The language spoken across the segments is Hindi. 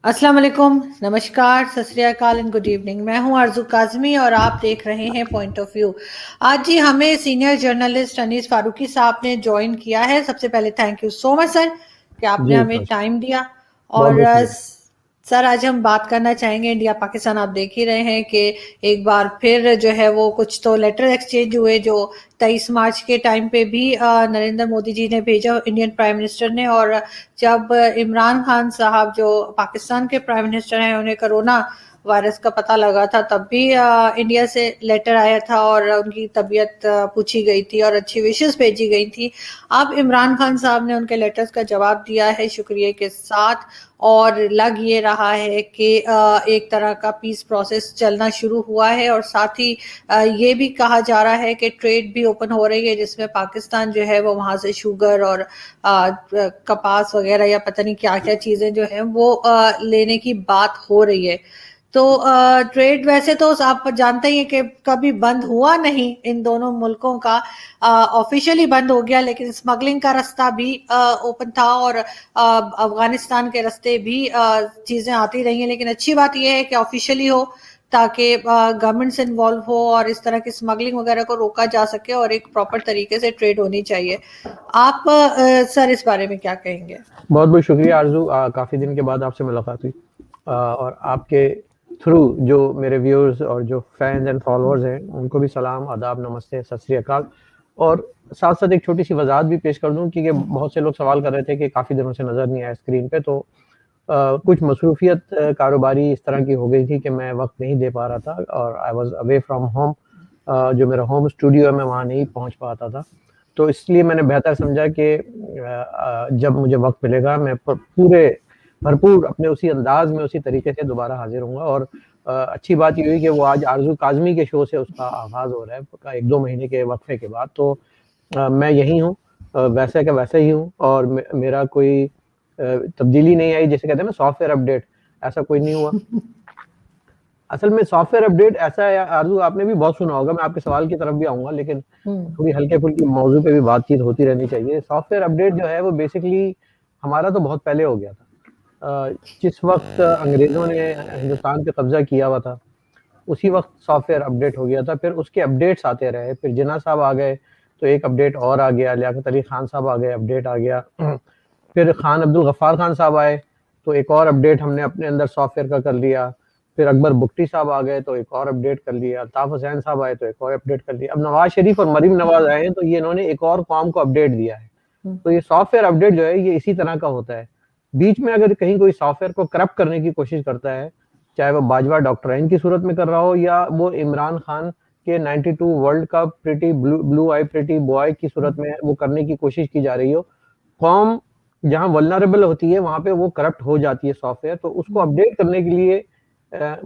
अस्सलाम वालेकुम, नमस्कार, सत श्री अकाल एंड गुड इवनिंग। मैं हूं आरजू काज़मी और आप देख रहे हैं पॉइंट ऑफ व्यू। आज जी हमें सीनियर जर्नलिस्ट अनीस फारूकी साहब ने ज्वाइन किया है। सबसे पहले thank you so much sir कि आपने जी हमें सर, टाइम दिया। बहुत और बहुत शुक्रिया। सर आज हम बात करना चाहेंगे इंडिया पाकिस्तान। आप देख ही रहे हैं कि एक बार फिर जो है वो कुछ तो लेटर एक्सचेंज हुए जो 23 मार्च के टाइम पे भी नरेंद्र मोदी जी ने भेजा इंडियन प्राइम मिनिस्टर ने। और जब इमरान खान साहब जो पाकिस्तान के प्राइम मिनिस्टर हैं उन्हें कोरोना वायरस का पता लगा था तब भी इंडिया से लेटर आया था और उनकी तबीयत पूछी गई थी और अच्छी विशेस भेजी गई थी। अब इमरान खान साहब ने उनके लेटर्स का जवाब दिया है शुक्रिया के साथ। और लग ये रहा है कि एक तरह का पीस प्रोसेस चलना शुरू हुआ है और साथ ही ये भी कहा जा रहा है कि ट्रेड भी ओपन हो रही है जिसमें पाकिस्तान जो है वो वहां से शुगर और कपास वगैरह या पता नहीं क्या क्या चीजें जो है वो लेने की बात हो रही है। तो ट्रेड वैसे तो आप जानते ही हैं कि कभी बंद हुआ नहीं इन दोनों मुल्कों का। ऑफिशियली बंद हो गया लेकिन स्मगलिंग का रास्ता भी ओपन था और अफगानिस्तान के रास्ते भी चीजें आती रही हैं। लेकिन अच्छी बात यह है कि ऑफिशियली हो ताकि गवर्नमेंट से इन्वॉल्व हो और इस तरह की स्मगलिंग वगैरह को रोका जा सके और एक प्रॉपर तरीके से ट्रेड होनी चाहिए। आप सर इस बारे में क्या कहेंगे? बहुत बहुत शुक्रिया आरजू, काफ़ी दिन के बाद आपसे मुलाकात हुई। और आपके थ्रू जो मेरे व्यूअर्स और जो फैंस एंड फॉलोअर्स हैं उनको भी सलाम, आदाब, नमस्ते, सत श्री अकाल। और साथ साथ एक छोटी सी वजाहत भी पेश कर दूं क्योंकि बहुत से लोग सवाल कर रहे थे कि काफ़ी दिनों से नज़र नहीं आया स्क्रीन पे। तो कुछ मसरूफियत कारोबारी इस तरह की हो गई थी कि मैं वक्त नहीं दे पा रहा था और I was away from home. जो मेरा होम स्टूडियो है मैं वहाँ नहीं पहुँच पाता था। तो इसलिए मैंने बेहतर समझा कि जब मुझे वक्त मिलेगा मैं पूरे भरपूर अपने उसी अंदाज में उसी तरीके से दोबारा हाजिर होऊंगा। और अच्छी बात ये हुई कि वो आज आरजू काजमी के शो से उसका आगाज हो रहा है एक दो महीने के वक्फे के बाद। तो मैं यही हूँ, वैसे का वैसे ही हूँ और मेरा कोई तब्दीली नहीं आई। जैसे कहते हैं ना सॉफ्टवेयर अपडेट, ऐसा कोई नहीं हुआ। असल में सॉफ्टवेयर अपडेट ऐसा है आरजू, आपने भी बहुत सुना होगा। मैं आपके सवाल की तरफ भी आऊंगा लेकिन हम्म। थोड़ी हल्के फुल्की मौजू पे भी बातचीत होती रहनी चाहिए। सॉफ्टवेयर अपडेट जो है वो बेसिकली हमारा तो बहुत पहले हो गया था। जिस वक्त अंग्रेजों ने हिंदुस्तान पे कब्जा किया हुआ था उसी वक्त सॉफ्टवेयर अपडेट हो गया था। फिर उसके अपडेट्स आते रहे, फिर जिन्ना साहब आ गए तो एक अपडेट और आ गया, लियाकत अली खान साहब आ गए, अपडेट आ गया। फिर खान अब्दुल गफ्फार खान साहब आए तो एक और अपडेट हमने अपने अंदर सॉफ्टवेयर का कर लिया। फिर अकबर बुगटी साहब आ गए तो एक और अपडेट कर लिया। अल्ताफ हुसैन साहब आए तो एक और अपडेट कर लिया। अब नवाज शरीफ और मरीम नवाज आए हैं तो ये इन्होंने एक और कौम को अपडेट दिया है। तो ये सॉफ्टवेयर अपडेट जो है ये इसी तरह का होता है। बीच में अगर कहीं कोई सॉफ्टवेयर को करप्ट करने की कोशिश करता है, चाहे वो बाजवा डॉक्टराइन की सूरत में कर रहा हो या वो इमरान खान के 92 वर्ल्ड कप प्रिटी ब्लू आई प्रिटी बॉय की सूरत में वो करने की कोशिश की जा रही हो, कौम जहाँ वल्नरेबल होती है वहां पे वो करप्ट हो जाती है सॉफ्टवेयर। तो उसको अपडेट करने के लिए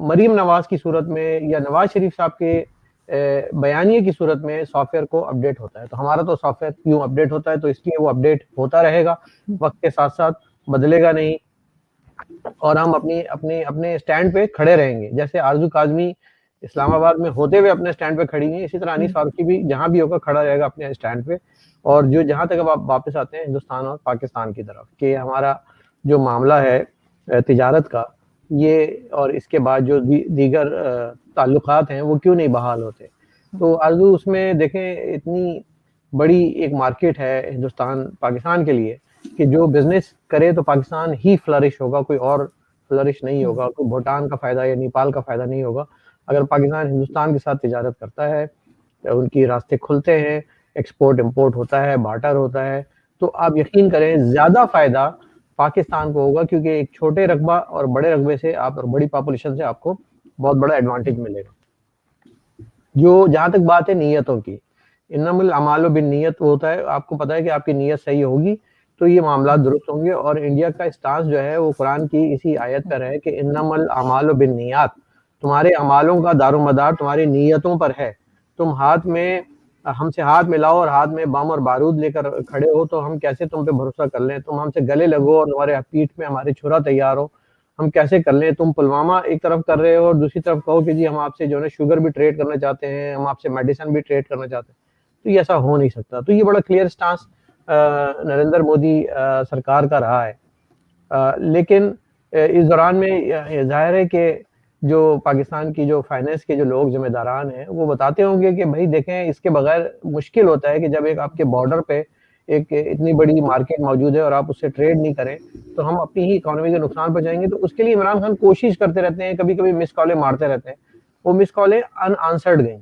मरीम नवाज की सूरत में या नवाज शरीफ साहब के बयानिए की सूरत में सॉफ्टवेयर को अपडेट होता है। तो हमारा तो सॉफ्टवेयर क्यों अपडेट होता है, तो इसलिए वो अपडेट होता रहेगा, वक्त के साथ साथ बदलेगा नहीं और हम अपनी अपने अपने स्टैंड पे खड़े रहेंगे। जैसे आरजू काजमी इस्लामाबाद में होते हुए अपने स्टैंड पे खड़ी हैं, इसी तरह अनीस फारूकी भी जहां भी होगा खड़ा रहेगा अपने स्टैंड पे। और जो जहां तक अब आप वापस आते हैं हिंदुस्तान और पाकिस्तान की तरफ कि हमारा जो मामला है तिजारत का, ये और इसके बाद जो दीगर ताल्लुकात हैं वो क्यों नहीं बहाल होते। तो आरजू उसमें देखें इतनी बड़ी एक मार्केट है हिंदुस्तान पाकिस्तान के लिए कि जो बिजनेस करे तो पाकिस्तान ही फ्लरिश होगा, कोई और फ्लरिश नहीं होगा। कोई भूटान का फायदा या नेपाल का फायदा नहीं होगा। अगर पाकिस्तान हिंदुस्तान के साथ तिजारत करता है तो उनकी रास्ते खुलते हैं, एक्सपोर्ट इम्पोर्ट होता है, बार्टर होता है, तो आप यकीन करें ज्यादा फायदा पाकिस्तान को होगा क्योंकि एक छोटे रकबा और बड़े रकबे से आप और बड़ी पॉपुलेशन से आपको बहुत बड़ा एडवांटेज मिलेगा। जो जहां तक बात है नीयतों की, इन्नमल अमालो बिन नीयत होता है। आपको पता है कि आपकी नीयत सही होगी तो ये मामला दुरुस्त होंगे। और इंडिया का स्टांस जो है वो कुरान की इसी आयत पर है कि इन्नमल अमालो बिन नियत, तुम्हारे अमालों का दारोमदार तुम्हारी नीयतों पर है। तुम हाथ में हमसे हाथ मिलाओ और हाथ में बम और बारूद लेकर खड़े हो तो हम कैसे तुम पे भरोसा कर लें। तुम हमसे गले लगो और तुम्हारे पीठ में हमारे छुरा तैयार हो, हम कैसे कर लें। तुम पुलवामा एक तरफ कर रहे हो और दूसरी तरफ कहो कि जी हम आपसे जो है शुगर भी ट्रेड करना चाहते हैं, हम आपसे मेडिसिन भी ट्रेड करना चाहते हैं। तो ये ऐसा हो नहीं सकता। तो ये बड़ा क्लियर स्टांस नरेंद्र मोदी सरकार का रहा है। लेकिन इस दौरान में ज़ाहिर है कि जो पाकिस्तान की जो फाइनेंस के जो लोग ज़िम्मेदारान हैं, वो बताते होंगे कि भई देखें, इसके बगैर मुश्किल होता है कि जब एक आपके बॉर्डर पे एक इतनी बड़ी मार्केट मौजूद है और आप उससे ट्रेड नहीं करें, तो हम अपनी ही इकोनॉमी को नुकसान पहुँचाएँगे। तो उसके लिए इमरान खान कोशिश करते रहते हैं, कभी-कभी मिस्ड कॉलें मारते रहते हैं। वो मिस्ड कॉलें अनआंसर्ड गईं।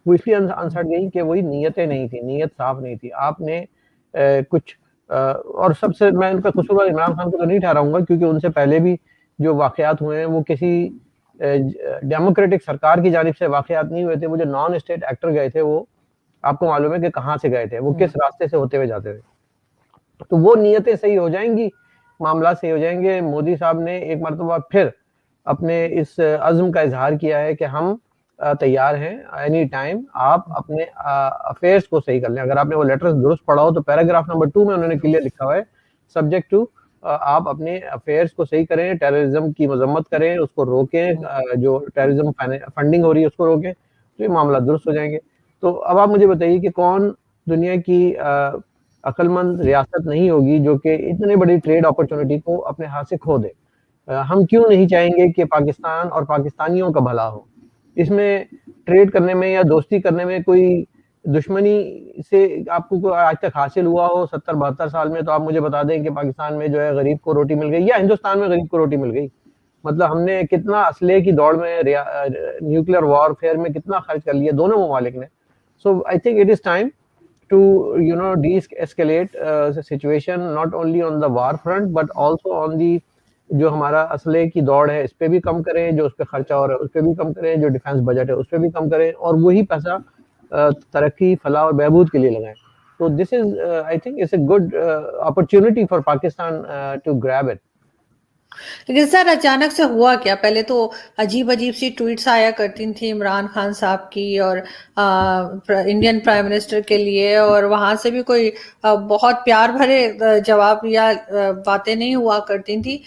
वो इसलिए अनआंसर्ड गईं कि वही नीयतें नहीं थी, नीयत साफ़ नहीं थी। आपने कुछ और सबसे मैं इनका कसूरवार इमरान खान को तो नहीं ठहराऊँगा, क्योंकि उनसे पहले भी जो वाक़यात हुए हैं, वो किसी डेमोक्रेटिक सरकार की जानिब से वाक़यात नहीं हुए थे। वो जो नॉन स्टेट एक्टर गए थे, वो आपको मालूम है कि कहाँ से गए थे, वो किस रास्ते से होते हुए जाते थे। तो वो नीयतें सही हो जाएँगी, मामला सही हो जाएँगे। मोदी साहब ने एक मर्तबा फिर अपने इस अज़्म का इज़हार किया है कि हम तैयार हैं एनी टाइम, आप अपने अफ़ेयर्स को सही कर लें। अगर आपने वो लेटर दुरुस्त पढ़ा हो तो पैराग्राफ नंबर 2 में उन्होंने क्लियर लिखा हुआ है, सब्जेक्ट टू आप अपने अफ़ेयर्स को सही करें, टेररिज़्म की मज़म्मत करें, उसको रोकें, जो टेररिज़्म फंडिंग हो रही है उसको रोकें, तो ये मामला दुरुस्त हो जाएँगे। तो अब आप मुझे बताइए कि कौन दुनिया की अक्लमंद रियासत नहीं होगी जो कि इतने बड़ी ट्रेड अपॉर्चुनिटी को अपने हाथ से खो दे। हम क्यों नहीं चाहेंगे कि पाकिस्तान और पाकिस्तानियों का भला हो? इसमें ट्रेड करने में या दोस्ती करने में कोई दुश्मनी से आपको कोई आज तक हासिल हुआ हो 70-72 साल में, तो आप मुझे बता दें कि पाकिस्तान में जो है गरीब को रोटी मिल गई या हिंदुस्तान में गरीब को रोटी मिल गई। मतलब हमने कितना असले की दौड़ में न्यूक्लियर वॉरफेयर में कितना खर्च कर लिया दोनों ममालिक ने। So I think it is time to de-escalate the situation not only on the war front but also on the जो हमारा असले की दौड़ है इस पे भी कम करें, जो उस पे खर्चा हो रहा है उस पे भी कम करें, जो डिफेंस बजट है उस पे भी कम करें और वही पैसा तरक्की, फलाह और बहबूद के लिए लगाएं। तो this is I think it's a good opportunity for Pakistan to grab it. लेकिन सर अचानक से हुआ क्या? पहले तो अजीब-अजीब सी ट्वीट्स आया करती थी इमरान खान साहब की और इंडियन प्राइम मिनिस्टर के लिए और वहाँ से भी कोई बहुत प्यार भरे जवाब या बातें नहीं हुआ करती थी।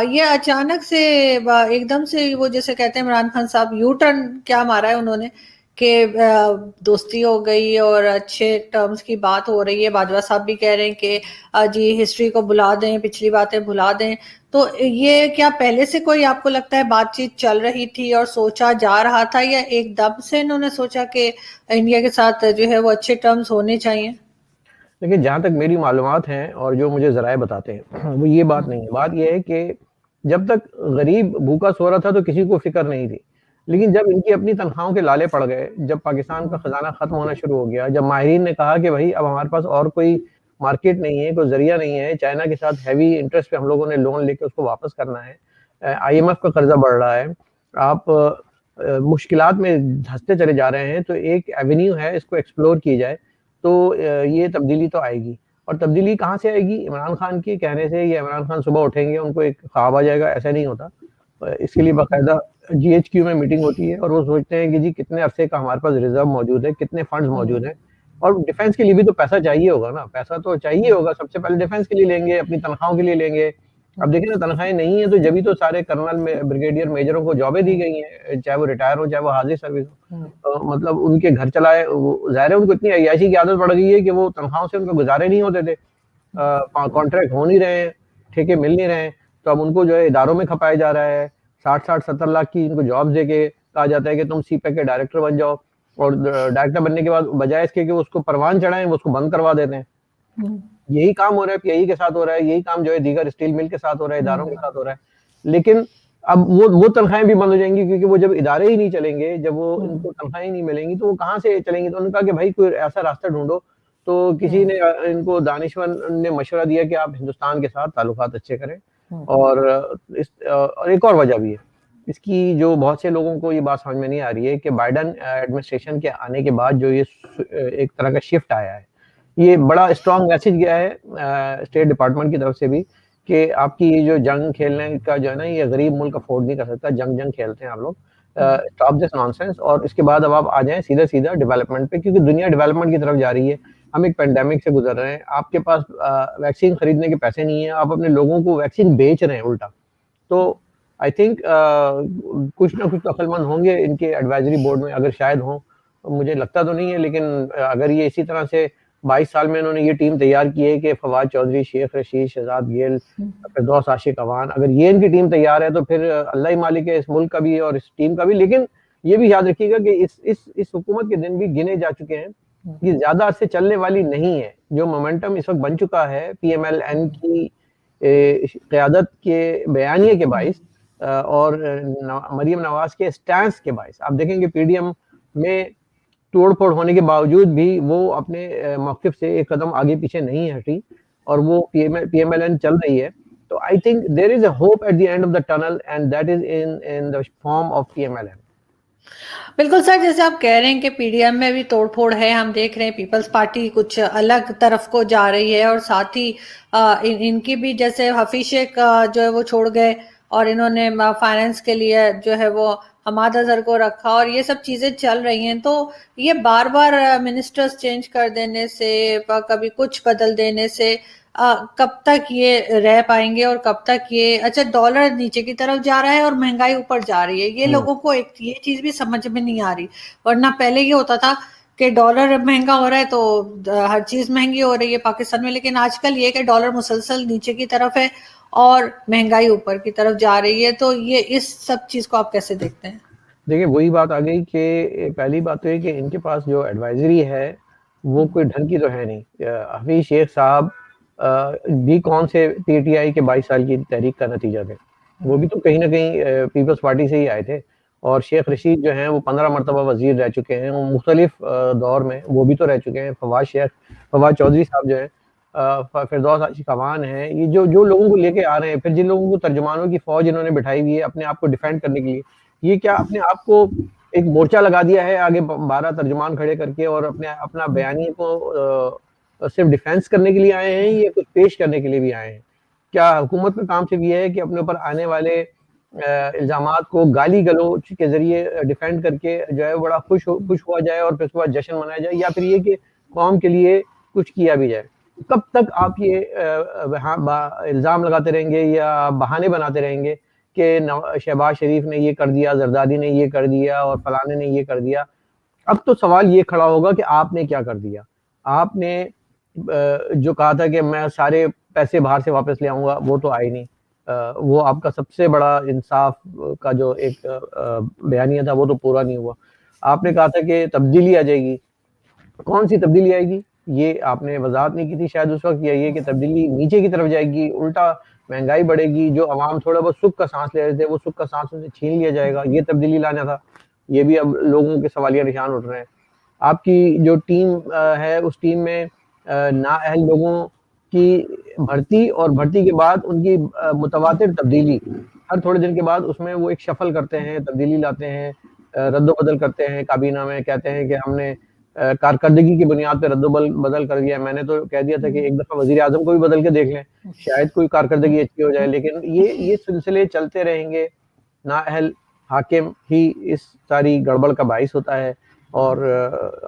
ये अचानक से एकदम से वो जैसे कहते हैं इमरान खान साहब यू टर्न क्या मारा है उन्होंने कि दोस्ती हो गई और अच्छे टर्म्स की बात हो रही है। बाजवा साहब भी कह रहे हैं कि जी हिस्ट्री को भुला दें, पिछली बातें भुला दें। तो ये क्या पहले से कोई आपको लगता है बातचीत चल रही थी और सोचा जा रहा था या एकदम से इन्होंने सोचा कि इंडिया के साथ जो है वो अच्छे टर्म्स होने चाहिए? देखिए, जहाँ तक मेरी मालूमात हैं और जो मुझे ज़राए बताते हैं, वो ये बात नहीं है। बात ये है कि जब तक गरीब भूखा सो रहा था तो किसी को फ़िक्र नहीं थी। लेकिन जब इनकी अपनी तनख्वाहों के लाले पड़ गए, जब पाकिस्तान का खज़ाना ख़त्म होना शुरू हो गया, जब माहिरीन ने कहा कि भई अब हमारे पास और कोई मार्केट नहीं है, कोई ज़रिया नहीं है, चाइना के साथ हेवी इंटरेस्ट पे हम लोगों ने लोन लेके उसको वापस करना है। आईएमएफ का कर्ज़ा बढ़ रहा है। आप मुश्किलात में धँसते चले जा रहे हैं, तो एक एवेन्यू है, इसको एक्सप्लोर की जाए। तो ये तब्दीली तो आएगी और तब्दीली कहाँ से आएगी? इमरान खान के कहने से या इमरान खान सुबह उठेंगे, उनको एक ख्वाब आ जाएगा, ऐसा नहीं होता। इसके लिए बाकायदा जीएचक्यू में मीटिंग होती है और वो सोचते हैं कि जी कितने अरसे का हमारे पास रिज़र्व मौजूद है, कितने फंड्स मौजूद हैं और डिफेंस के लिए भी तो पैसा चाहिए होगा ना, पैसा तो चाहिए होगा। सबसे पहले डिफेंस के लिए लेंगे, अपनी तनख्वाहों के लिए लेंगे। अब देखिए ना तनख्वाहें नहीं है तो जभी तो सारे कर्नल में ब्रिगेडियर मेजरों को जॉबें दी गई हैं, चाहे वो रिटायर हो, चाहे वो हाज़िर सर्विस हो। मतलब उनके घर चलाए वो ज़ाहिर है उनको इतनी अय्याशी की आदत पड़ गई है कि वो तनख्वाहों से उनको गुज़ारे नहीं होते थे। कॉन्ट्रैक्ट हो नहीं रहे हैं, ठेके मिल नहीं रहे हैं, तो अब उनको जो है इदारों में खपाया जा रहा है। 60-60, 70 लाख की इनको जॉब्स देके कहा जाता है कि तुम सीपैक के डायरेक्टर बन जाओ और डायरेक्टर बनने के बाद बजाय इसके कि वो उसको परवान चढ़ाएँ, वो उसको बंद करवा देते हैं। यही काम हो रहा है पीआईई के साथ हो रहा है, यही काम जो है दीगर स्टील मिल के साथ हो रहा है, इदारों के साथ हो रहा है। लेकिन अब वो तनख्वाहें भी बंद हो जाएँगी क्योंकि वो जब इदारे ही नहीं चलेंगे, जब वो इनको तनख्वाहें ही नहीं मिलेंगी, तो वो कहाँ से चलेंगी? तो उन्होंने कहा कि भाई कोई ऐसा रास्ता ढूँढो। तो किसी ने इनको दानिशमंद ने मशवरा दिया कि आप हिंदुस्तान के साथ ताल्लुकात अच्छे करें और और एक और वजह भी है। इसकी जो बहुत से लोगों को ये बात समझ में नहीं आ रही है कि बाइडेन एडमिनिस्ट्रेशन के आने के बाद जो ये एक तरह का शिफ्ट आया है, ये बड़ा स्ट्रॉन्ग मैसेज गया है स्टेट डिपार्टमेंट की तरफ से भी कि आपकी ये जो जंग खेलने का जो है ना ये गरीब मुल्क अफोर्ड नहीं कर सकता, जंग खेलते हैं आप लोग। स्टॉप दिस नॉनसेंस और इसके बाद अब आप आ जाएँ सीधा-सीधा डेवलपमेंट पे क्योंकि दुनिया डेवलपमेंट की तरफ जा रही है। हम एक पैंडेमिक से गुज़र रहे हैं, आपके पास वैक्सीन खरीदने के पैसे नहीं है, आप अपने लोगों को वैक्सीन बेच रहे हैं उल्टा। तो आई थिंक कुछ ना कुछ तो अक्लमंद होंगे इनके एडवाइज़री बोर्ड में अगर शायद हों, मुझे लगता तो नहीं है लेकिन अगर ये इसी तरह से 22 साल में इन्होंने ये टीम तैयार की है कि फवाद चौधरी, शेख रशीद, शहजाद गिल, फिरदौस आशिक अवान, अगर ये इनकी टीम तैयार है तो फिर अल्लाह ही मालिक है इस मुल्क का भी और इस टीम का भी। लेकिन ये भी याद रखिएगा कि इस हुकूमत के दिन भी गिने जा चुके हैं, ये ज़्यादा अरसे चलने वाली नहीं है। जो मोमेंटम इस वक़्त बन चुका है पीएमएल-एन की क़यादत के बयानिए के बाइस और मरीम नवाज़ के स्टैंस के बाइस, आप देखेंगे पीडीएम में तोड़-फोड़ होने के बावजूद भी वो अपने मौक़िफ़ से एक कदम आगे-पीछे नहीं हटी और वो पीएमएल-एन चल रही है। तो I think there is a hope at the end of the tunnel and that is in the form of PMLN. बिल्कुल सर, जैसे आप कह रहे हैं कि पीडीएम में भी तोड़-फोड़ है, हम देख रहे हैं पीपल्स पार्टी कुछ अलग तरफ को जा रही है और साथ ही इनकी भी जैसे हफीज शेख जो है वो छोड़ गए और इन्होंने फाइनेंस के लिए जो है वो हमाद अजहर को रखा और ये सब चीजें चल रही हैं। तो ये बार बार मिनिस्टर्स चेंज कर देने से, कभी कुछ बदल देने से कब तक ये रह पाएंगे और कब तक ये, अच्छा डॉलर नीचे की तरफ जा रहा है और महंगाई ऊपर जा रही है, ये लोगों को एक ये चीज भी समझ में नहीं आ रही। वरना पहले ये होता था कि डॉलर महंगा हो रहा है तो हर चीज महंगी हो रही है पाकिस्तान में, लेकिन आजकल ये कि डॉलर मुसलसल नीचे की तरफ है और महंगाई ऊपर की तरफ जा रही है। तो ये इस सब चीज को आप कैसे देखते हैं? देखिए वही बात आ गई कि पहली बात तो ये कि इनके पास जो एडवाइजरी है वो कोई ढंग की तो है नहीं। हफीज शेख साहब भी कौन से पीटीआई के 22 साल की तहरीक का नतीजा थे, वो भी तो कहीं ना कहीं पीपल्स पार्टी से ही आए थे। और शेख रशीद जो हैं वो 15 मरतबा वजीर रह चुके हैं, वो मुख्तलिफ दौर में वो भी तो रह चुके हैं। फवाद चौधरी साहब जो हैं, फिरदौस आशिक अवान हैं, ये जो जो लोगों को लेके आ रहे हैं, फिर जिन लोगों को तर्जुमानों की फौज इन्होंने बिठाई हुई है अपने आप को डिफेंड करने के लिए, ये क्या अपने आप को एक मोर्चा लगा दिया है आगे 12 तर्जुमान खड़े करके और अपना बयानिए को सिर्फ डिफेंस करने के लिए आए हैं या कुछ पेश करने के लिए भी आए हैं? क्या हुकूमत का काम सिर्फ ये है कि अपने ऊपर आने वाले इल्ज़ामात को गाली गलौच के ज़रिए डिफेंड करके जो है बड़ा खुश हुआ जाए और फिर उसके बाद जश्न मनाया जाए, या फिर ये कि कौम के लिए कुछ किया भी जाए? कब तक आप ये इल्ज़ाम लगाते रहेंगे या बहाने बनाते रहेंगे कि शहबाज शरीफ ने ये कर दिया, ज़रदारी ने ये कर दिया और फलाने ने ये कर दिया? अब तो सवाल ये खड़ा होगा कि आपने क्या कर दिया? आपने जो कहा था कि मैं सारे पैसे बाहर से वापस ले आऊँगा, वो तो आए नहीं। वो आपका सबसे बड़ा इंसाफ का जो एक बयानिया था वो तो पूरा नहीं हुआ। आपने कहा था कि तब्दीली आ जाएगी, कौन-सी तब्दीली आएगी? ये आपने वज़ाहत नहीं की थी शायद उस वक़्त, या ये कि तब्दीली नीचे की तरफ जाएगी, उल्टा महँगाई बढ़ेगी, जो अवाम थोड़ा बहुत सुख का साँस ले रहे थे, वो सुख का साँस उनसे छीन लिया जाएगा, ये तब्दीली लाना था। ये भी अब लोगों के सवालिया निशान उठ रहे हैं। आपकी जो टीम है उस टीम में नाअहल लोगों की भर्ती और भर्ती के बाद उनकी मुतवातिर तब्दीली, हर थोड़े दिन के बाद उसमें वो एक शफ़ल करते हैं, तब्दीली लाते हैं, रद्द-बदल करते हैं काबीना में, कहते हैं कि हमने कारकर्दगी की बुनियाद पे रद्द-बदल कर दिया है। मैंने तो कह दिया था कि एक दफ़ा वज़ीर-ए-आज़म को भी बदल के देख लें, शायद कोई कारकर्दगी अच्छी हो जाए, लेकिन ये सिलसिले चलते रहेंगे। नाअहल हाकिम ही इस सारी गड़बड़ का बाइस होता है और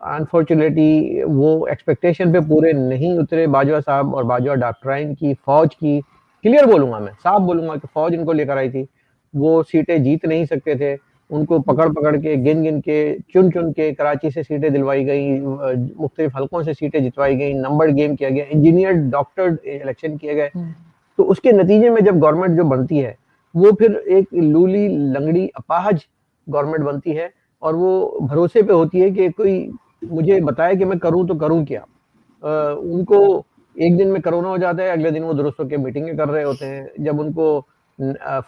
अनफॉर्चुनेटली वो एक्सपेक्टेशन पे पूरे नहीं उतरे बाजवा साहब और बाजवा डॉक्ट्राइन की, फ़ौज की। क्लियर बोलूँगा मैं, साफ बोलूँगा कि फ़ौज इनको लेकर आई थी। वो सीटें जीत नहीं सकते थे, उनको पकड़-पकड़ के, गिन-गिन के, चुन-चुन के कराची से सीटें दिलवाई गई, मुख्तलिफ हलकों से सीटें जितवाई गई, नंबर्ड गेम किया गया, इंजीनियर्ड डॉक्टर्ड इलेक्शन किए गए। तो उसके नतीजे में जब गवर्नमेंट जो बनती है, वो फिर एक लूली, लंगड़ी, अपाहज गवर्नमेंट बनती है और वो भरोसे पे होती है कि कोई मुझे बताए कि मैं करूँ तो करूँ क्या? उनको एक दिन में कोरोना हो जाता है, अगले दिन वो दुरुस्त होके मीटिंगें कर रहे होते हैं। जब उनको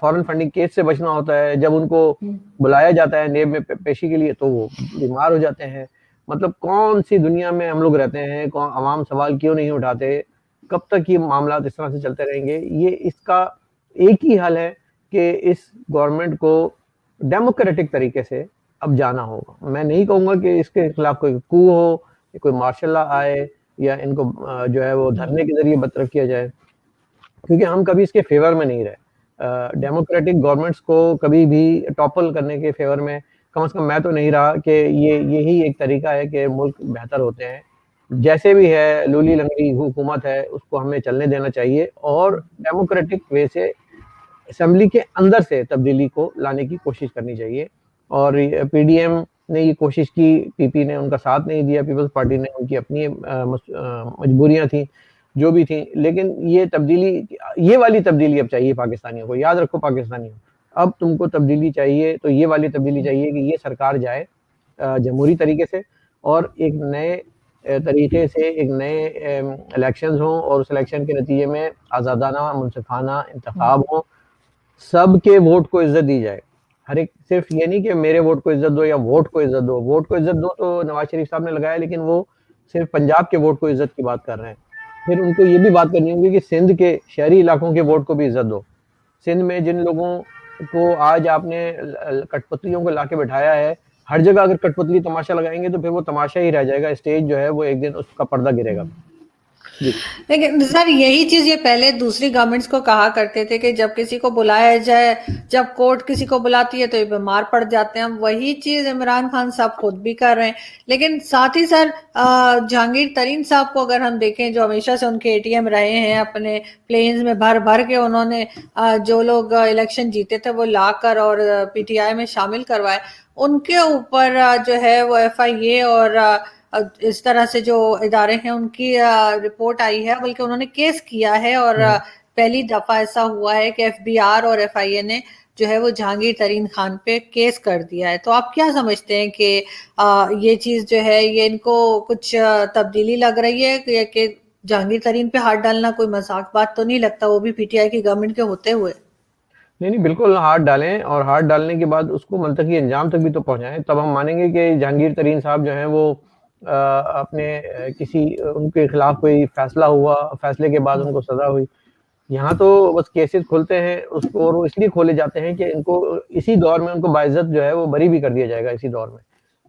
फॉरेन फंडिंग केस से बचना होता है, जब उनको बुलाया जाता है नेब में पेशी के लिए तो वो बीमार हो जाते हैं। मतलब कौन-सी दुनिया में हम लोग रहते हैं? अवाम सवाल क्यों नहीं उठाते? कब तक ये मामलात इस तरह से चलते रहेंगे? ये इसका एक ही हल है कि इस गवर्नमेंट को डेमोक्रेटिक तरीके से अब जाना होगा। मैं नहीं कहूँगा कि इसके खिलाफ कोई कू हो, कोई मार्शल लॉ आए या इनको जो है वो धरने के ज़रिए बरतरफ किया जाए, क्योंकि हम कभी इसके फ़ेवर में नहीं रहे। डेमोक्रेटिक गवर्नमेंट्स को कभी भी टॉपल करने के फ़ेवर में कम से कम मैं तो नहीं रहा कि यही एक तरीका है कि मुल्क बेहतर होते हैं। जैसे भी है, लूली-लंगड़ी हुकूमत है, उसको हमें चलने देना चाहिए और डेमोक्रेटिक वे से असेंबली के अंदर से तब्दीली को लाने की कोशिश करनी चाहिए। और पीडीएम ने ये कोशिश की, पीपी ने उनका साथ नहीं दिया, पीपल्स पार्टी ने उनकी अपनी मजबूरियाँ थी, जो भी थी। लेकिन ये वाली तब्दीली अब चाहिए पाकिस्तानियों को। याद रखो पाकिस्तानियों, अब तुमको तब्दीली चाहिए तो ये वाली तब्दीली चाहिए कि ये सरकार जाए जमहूरी तरीके से और एक नए तरीके से एक नए इलेक्शंस हों और उस इलेक्शन के नतीजे में आज़ादाना, मुनसिफाना इंतखाब हों, सबके वोट को इज़्ज़त दी जाए। हर एक सिर्फ ये नहीं कि मेरे वोट को इज़्ज़त दो या वोट को इज़्ज़त दो। वोट को इज़्ज़त दो तो नवाज़ शरीफ साहब ने लगाया, लेकिन वो सिर्फ पंजाब के वोट को इज़्ज़त की बात कर रहे हैं। फिर उनको ये भी बात करनी होगी कि सिंध के शहरी इलाकों के वोट को भी इज़्ज़त दो। सिंध में जिन लोगों को आज आपने कठपुतलियों को लाके बिठाया है, हर जगह अगर कठपुतली तमाशा लगाएँगे तो फिर वो तमाशा ही रह जाएगा। स्टेज जो है वो एक दिन उसका पर्दा गिरेगा। जी। लेकिन सर यही चीज ये पहले दूसरी गवर्नमेंट्स को कहा करते थे कि जब किसी को बुलाया जाए, जब कोर्ट किसी को बुलाती है तो ये बीमार पड़ जाते हैं। वही चीज इमरान खान साहब खुद भी कर रहे हैं। लेकिन साथ ही सर जहांगीर तरीन साहब को अगर हम देखें, जो हमेशा से उनके एटीएम रहे हैं, अपने प्लेन्स में भर भर के उन्होंने जो लोग इलेक्शन जीते थे वो लाकर और पीटीआई में शामिल करवाए, उनके ऊपर जो है वो एफआईए और इस तरह से जो इदारे हैं उनकी रिपोर्ट आई है, बल्कि उन्होंने केस किया है। और पहली दफा ऐसा हुआ है कि एफबीआर और एफआईए ने जो है वो जहांगीर तरीन खान पे केस कर दिया है। तो आप क्या समझते हैं कि ये चीज जो है ये इनको कुछ तब्दीली लग रही है कि जहांगीर तरीन पे हाथ डालना कोई मजाक बात तो नहीं लगता, वो भी पीटीआई की गवर्नमेंट के होते हुए? नहीं, बिल्कुल हाथ डालें और हाथ डालने के बाद उसको मुल्तकी अंजाम तक भी तो पहुँचाएँ, तब हम मानेंगे कि जहांगीर तरीन साहब जो हैं वो अपने उनके खिलाफ कोई फैसला हुआ, फैसले के बाद उनको सज़ा हुई। यहाँ तो बस केसेस खुलते हैं उसको, और वो इसलिए खोले जाते हैं कि इनको इसी दौर में उनको बाइज़्ज़त जो है वो बरी भी कर दिया जाएगा इसी दौर में।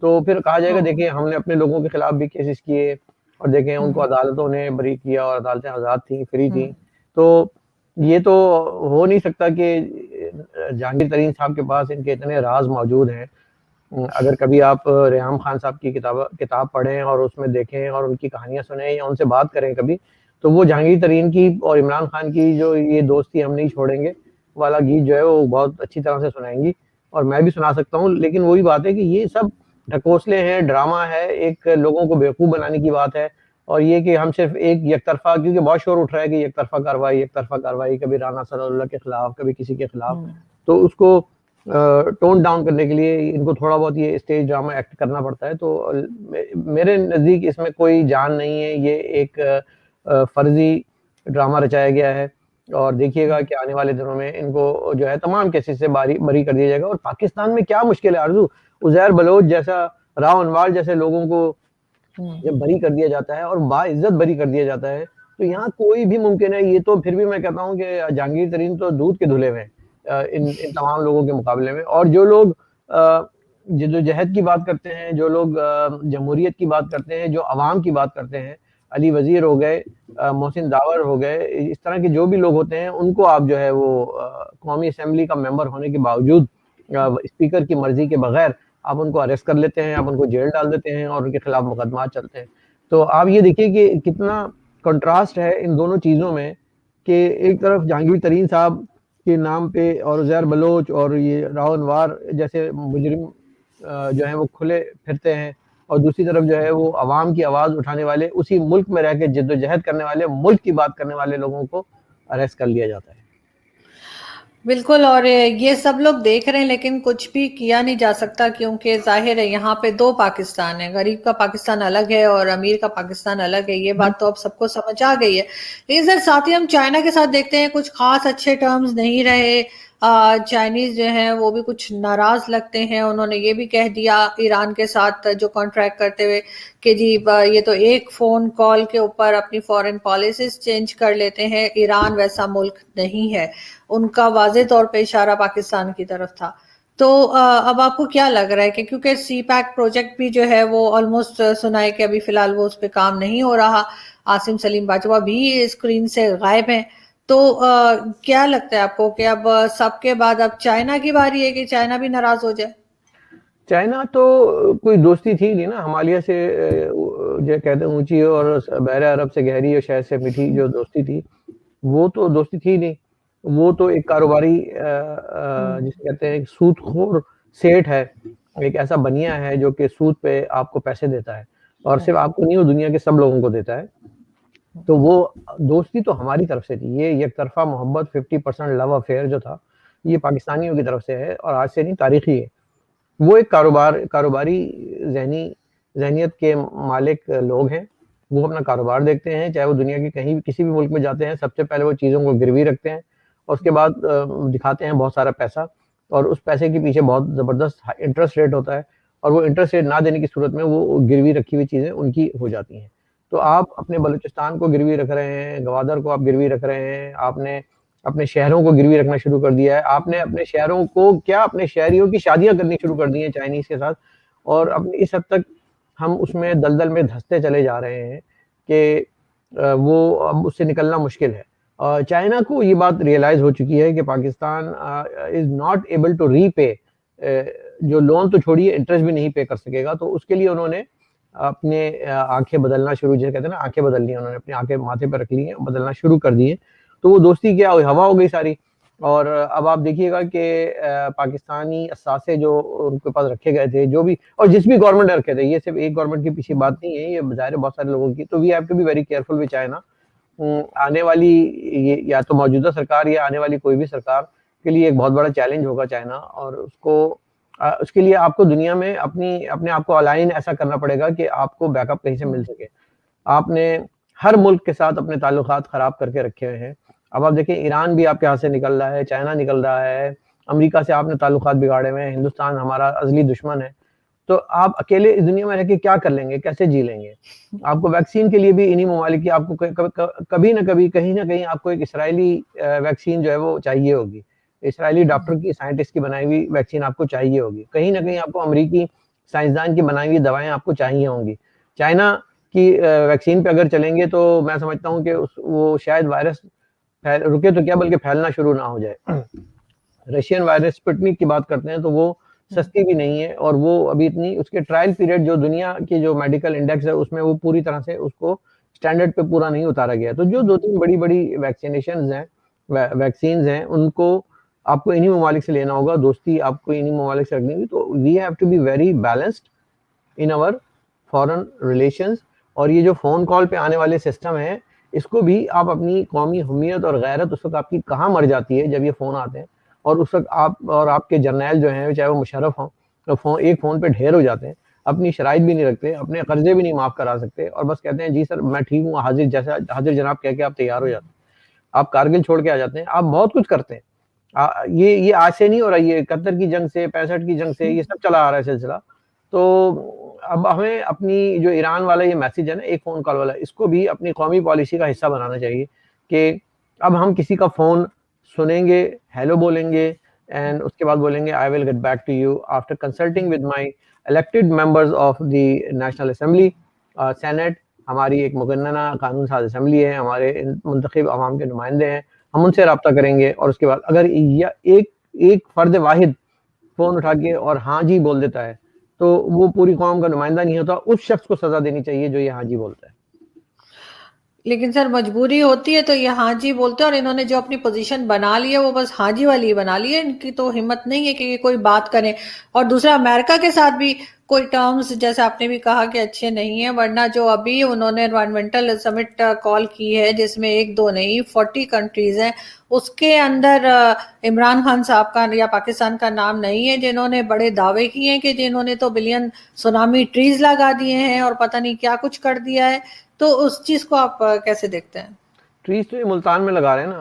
तो फिर कहा जाएगा देखिए हमने अपने लोगों के खिलाफ भी केसेस किए और देखें उनको अदालतों ने बरी किया और अदालतें आज़ाद थी, फ्री थी। तो ये तो हो नहीं सकता कि जहांगीर तरीन साहब के पास इनके इतने राज़ मौजूद हैं। अगर कभी आप रेहाम खान साहब की किताब पढ़ें और उसमें देखें और उनकी कहानियाँ सुनें या उनसे बात करें कभी, तो वो जहांगीर तरीन की और इमरान खान की जो ये दोस्ती हम नहीं छोड़ेंगे वाला गीत जो है वो बहुत अच्छी तरह से सुनाएँगी और मैं भी सुना सकता हूँ। लेकिन वही बात है कि ये सब ढकोसले हैं, ड्रामा है, एक लोगों को बेवकूफ़ बनाने की बात है और ये कि हम सिर्फ़ एक एकतरफ़ा, क्योंकि बहुत शोर उठ रहा है कि एकतरफ़ा कार्रवाई, कभी राना सनाउल्लाह के खिलाफ, कभी किसी के खिलाफ। तो उसको टोन डाउन करने के लिए इनको थोड़ा बहुत ये स्टेज ड्रामा एक्ट करना पड़ता है। तो मेरे नज़दीक इसमें कोई जान नहीं है, ये एक फर्जी ड्रामा रचाया गया है और देखिएगा कि आने वाले दिनों में इनको जो है तमाम केसेस से बरी कर दिया जाएगा। और पाकिस्तान में क्या मुश्किल है आरज़ू, उज़ैर बलोच जैसा, राव अनवार जैसे लोगों को जब बरी कर दिया जाता है और बाइज़्ज़त बरी कर दिया जाता है, तो यहाँ कोई भी मुमकिन है। ये तो फिर भी मैं कहता हूँ कि जहांगीर तरीन तो दूध के धुले हुए हैं इन तमाम लोगों के मुकाबले में। और जो लोग जद्दोजहद की बात करते हैं, जो लोग जमहूरियत की बात करते हैं, जो अवाम की बात करते हैं, अली वज़ीर हो गए, मोहसिन दावर हो गए, इस तरह के जो भी लोग होते हैं, उनको आप जो है वो कौमी असेंबली का मेंबर होने के बावजूद स्पीकर की मर्ज़ी के बगैर आप उनको अरेस्ट कर लेते हैं, आप उनको जेल डाल देते हैं और उनके खिलाफ मुकदमा चलते हैं। तो आप ये देखिए कि कितना कंट्रास्ट है इन दोनों चीज़ों में कि एक तरफ जहांगीर तरीन साहब के नाम पे और उज़ैर बलोच और ये राव अनवार जैसे मुजरिम जो हैं वो खुले फिरते हैं और दूसरी तरफ जो है वो अवाम की आवाज़ उठाने वाले, उसी मुल्क में रह के जद्दोजहद करने वाले, मुल्क की बात करने वाले लोगों को अरेस्ट कर लिया जाता है। बिल्कुल। और ये सब लोग देख रहे हैं लेकिन कुछ भी किया नहीं जा सकता, क्योंकि जाहिर है यहाँ पे दो पाकिस्तान है, गरीब का पाकिस्तान अलग है और अमीर का पाकिस्तान अलग है। ये बात तो अब सबको समझ आ गई है। लेकिन सर साथ ही हम चाइना के साथ देखते हैं कुछ खास अच्छे टर्म्स नहीं रहे। चाइनीज जो हैं वो भी कुछ नाराज लगते हैं। उन्होंने ये भी कह दिया ईरान के साथ जो कॉन्ट्रैक्ट करते हुए कि जी ये तो एक फोन कॉल के ऊपर अपनी फॉरेन पॉलिसीज चेंज कर लेते हैं, ईरान वैसा मुल्क नहीं है। उनका वाज़े तौर पे इशारा पाकिस्तान की तरफ था। तो अब आपको क्या लग रहा है कि क्योंकि सी पैक प्रोजेक्ट भी जो है वो ऑलमोस्ट सुना है कि अभी फिलहाल वो उस पर काम नहीं हो रहा, आसिम सलीम बाजवा भी स्क्रीन से गायब हैं। तो क्या लगता है आपको कि अब सबके बाद अब चाइना की बारी है कि चाइना भी नाराज हो जाए? चाइना तो कोई दोस्ती थी नहीं ना, हिमालय से जो कहते हैं ऊंची और बहरे अरब से गहरी और शहद से मीठी जो दोस्ती थी, वो तो दोस्ती थी नहीं। वो तो एक कारोबारी जिसे कहते हैं एक सूदखोर सेठ है एक ऐसा बनिया है जो कि सूद पे आपको पैसे देता है और सिर्फ़ आपको नहीं, वो दुनिया के सब लोगों को देता है। तो वो दोस्ती तो हमारी तरफ से थी, ये एक तरफ़ा मोहब्बत 50% लव अफ़ेयर जो था, ये पाकिस्तानियों की तरफ से है और आज से नहीं, तारीख़ी है। वो एक कारोबारी ज़हनियत के मालिक लोग हैं, वो अपना कारोबार देखते हैं, चाहे वो दुनिया के कहीं भी किसी भी मुल्क में जाते हैं, सबसे पहले वो चीज़ों को गिरवी रखते हैं और उसके बाद दिखाते हैं बहुत सारा पैसा और उस पैसे के पीछे बहुत ज़बरदस्त इंटरेस्ट रेट होता है और वो इंटरेस्ट रेट ना देने की सूरत में वो गिरवी रखी हुई चीज़ें उनकी हो जाती हैं। तो आप अपने बलूचिस्तान को गिरवी रख रहे हैं, गवादर को आप गिरवी रख रहे हैं, आपने अपने शहरों को गिरवी रखना शुरू कर दिया है, आपने अपने शहरों को क्या अपने शहरियों की शादियाँ करनी शुरू कर दी हैं चाइनीज़ के साथ और अपनी इस हद तक हम उसमें दलदल में धँसते चले जा रहे हैं कि वो अब उससे निकलना मुश्किल है। चाइना को ये बात रियलाइज़ हो चुकी है कि Pakistan is not able to repay जो लोन तो छोड़िए इंटरेस्ट भी नहीं पे कर सकेगा, तो उसके लिए उन्होंने अपने आँखें बदलना शुरू जिसे कहते हैं ना आँखें बदल ली उन्होंने अपनी आँखें माथे पे रख ली हैं, बदलना शुरू कर दी हैं। तो वो दोस्ती क्या हवा हो गई सारी और अब आप देखिएगा कि पाकिस्तानी असासे जो उनके पास रखे गए थे, जो भी और जिस भी गवर्नमेंट ने रखे थे, ये सिर्फ़ एक गवर्नमेंट के पीछे बात नहीं है, ये ज़ाहिर है बहुत सारे लोगों की, तो we have to be very careful with China. आने वाली ये या तो मौजूदा सरकार या आने वाली कोई भी सरकार के लिए एक बहुत बड़ा चैलेंज होगा चाइना और उसके लिए आपको दुनिया में अपने आप को अलाइन ऐसा करना पड़ेगा कि आपको बैकअप कहीं से मिल सके। आपने हर मुल्क के साथ अपने ताल्लुकात ख़राब करके रखे हुए हैं। अब आप देखिए ईरान भी आपके हाथ से निकल रहा है, चाइना निकल रहा है, अमेरिका से आपने ताल्लुकात बिगाड़े हुए हैं, हिंदुस्तान हमारा अज़ली दुश्मन है। तो आप अकेले इस दुनिया में रह के क्या कर लेंगे, कैसे जी लेंगे? आपको वैक्सीन के लिए भी इन्हीं ममालिक की आपको कभी न कभी, कहीं न कहीं आपको एक इज़राइली वैक्सीन जो है वो चाहिए होगी। इज़राइली डॉक्टर की, साइंटिस्ट की बनाई हुई वैक्सीन आपको चाहिए होगी। कहीं न कहीं आपको अमरीकी साइंसदान की बनाई हुई दवाएँ आपको चाहिए होंगी। चाइना की वैक्सीन पे अगर चलेंगे तो मैं समझता हूँ कि वो शायद वायरस रुके तो क्या बल्कि फैलना शुरू ना हो जाए। रशियन वायरस स्पुतनिक की बात करते हैं तो वो सस्ती भी नहीं है और वो अभी इतनी उसके ट्रायल पीरियड जो दुनिया की जो मेडिकल इंडेक्स है उसमें वो पूरी तरह से उसको स्टैंडर्ड पे पूरा नहीं उतारा गया है। तो जो 2-3 बड़ी-बड़ी वैक्सिनेशंस हैं वैक्सीन्स हैं उनको आपको इन्हीं ममालिक से लेना होगा, दोस्ती आपको इन्हीं ममालिक से रखनी होगी। तो we have to be very balanced in our foreign relations और ये जो फ़ोन कॉल पे आने वाले सिस्टम है, इसको भी आप अपनी कौमी हमियत और गैरत उस वक़्त आपकी कहाँ मर जाती है जब ये फ़ोन आते हैं और उस वक़्त आप और आपके जर्नैल जो हैं, चाहे वो मुशर्रफ हों, तो एक फ़ोन पे ढेर हो जाते हैं, अपनी शराइत भी नहीं रखते, अपने कर्ज़े भी नहीं माफ़ करा सकते और बस कहते हैं जी सर मैं ठीक हूँ, हाज़िर जनाब कह के आप तैयार हो जाते हैं। आप कारगिल छोड़ के आ जाते हैं, आप बहुत कुछ करते हैं। ये आज से नहीं हो रहा, ये 71 की जंग से, 65 की जंग से ये सब चला आ रहा है सिलसिला। तो अब हमें अपनी जो ईरान वाला ये मैसेज है ना, एक फ़ोन कॉल वाला, इसको भी अपनी कौमी पॉलिसी का हिस्सा बनाना चाहिए कि अब हम किसी का फ़ोन सुनेंगे, हेलो बोलेंगे एंड उसके बाद बोलेंगे I will get back to you after consulting with my elected members of the national assembly senate हमारी एक मुकन्नना कानून साज़ असेंबली है, हमारे मुंतखब अवाम के नुमाइंदे हैं, हम उनसे राब्ता करेंगे और उसके बाद अगर या एक फ़र्द वाहिद फ़ोन उठा के और हाँ जी बोल देता है, तो वो पूरी कौम का नुमाइंदा नहीं होता, उस शख्स को सज़ा देनी चाहिए जो ये हाँ जी बोलता है। लेकिन सर मजबूरी होती है तो ये हाँ जी बोलते हैं और इन्होंने जो अपनी पोजीशन बना ली है वो बस हाँ जी वाली ही बना ली है, इनकी तो हिम्मत नहीं है कि ये कोई बात करें। और दूसरा अमेरिका के साथ भी कोई टर्म्स जैसे आपने भी कहा कि अच्छे नहीं है, वरना जो अभी उन्होंने एनवायरमेंटल समिट कॉल की है जिसमें 1-2 नहीं 40 कंट्रीज हैं, उसके अंदर इमरान खान साहब का या पाकिस्तान का नाम नहीं है, जिन्होंने बड़े दावे किए हैं कि जिन्होंने तो बिलियन सुनामी ट्रीज लगा दिए हैं और पता नहीं क्या कुछ कर दिया है। तो उस चीज को आप कैसे देखते हैं? ट्रीज़ तो ये मुल्तान में लगा रहे हैं ना,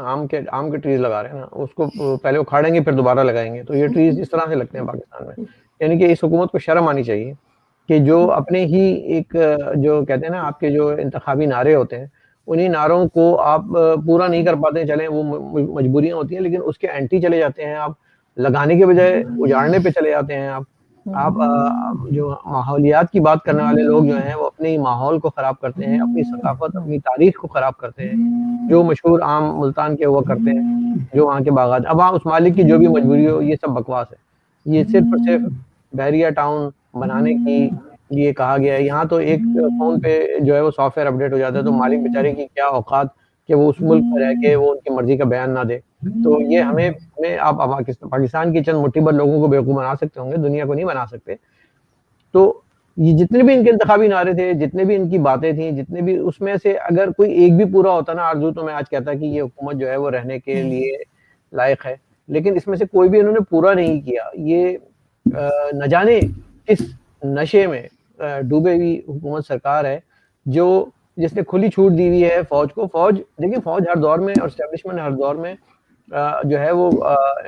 आम के ट्रीज़ लगा रहे हैं ना, उसको पहले उखाड़ेंगे फिर दोबारा लगाएँगे, तो ये ट्रीज़ इस तरह से लगते हैं पाकिस्तान में। यानी कि इस हुकूमत को शर्म आनी चाहिए कि जो अपने ही एक जो कहते हैं ना आपके जो इंतखाबी नारे होते हैं, उन्हीं नारों को आप पूरा नहीं कर पाते, चलें वो मजबूरियाँ होती हैं, लेकिन उसके एंटी चले जाते हैं आप, लगाने के बजाय उजाड़ने पे चले जाते हैं आप। जो माहौलियात की बात करने वाले लोग जो हैं, वो अपने ही माहौल को ख़राब करते हैं, अपनी सकाफ़त, अपनी तारीख़ को ख़राब करते हैं, जो मशहूर आम मुल्तान के हुआ करते हैं, जो वहाँ के बागात अब वहाँ उस मालिक की जो भी मजबूरी हो, ये सब बकवास है। ये सिर्फ़ और सिर्फ़ बहरिया टाउन बनाने की लिए कहा गया है। यहाँ तो एक फ़ोन पे जो है वो सॉफ्टवेयर अपडेट हो जाता है, तो मालिक बेचारे की क्या औकात कि वो उस मुल्क में रह के वो उनकी मर्ज़ी का बयान ना दे। तो ये हमें हमें आप पाकिस्तान के चंद मुट्ठी भर लोगों को बेवकूफ़ बना सकते होंगे, दुनिया को नहीं बना सकते। तो ये जितने भी इनके इंतखाबी नारे थे, जितने भी इनकी बातें थी, जितने भी उसमें से अगर कोई एक भी पूरा होता ना आरज़ू, तो मैं आज कहता कि ये हुकूमत जो है वो रहने के लिए लायक है। लेकिन इसमें से कोई भी इन्होंने पूरा नहीं किया। ये न जाने किस नशे में डूबी हुई हुकूमत सरकार है, जो जिसने खुली छूट दी हुई है फ़ौज को। फ़ौज देखिए, फ़ौज हर दौर में और एस्टेब्लिशमेंट हर दौर में जो है वो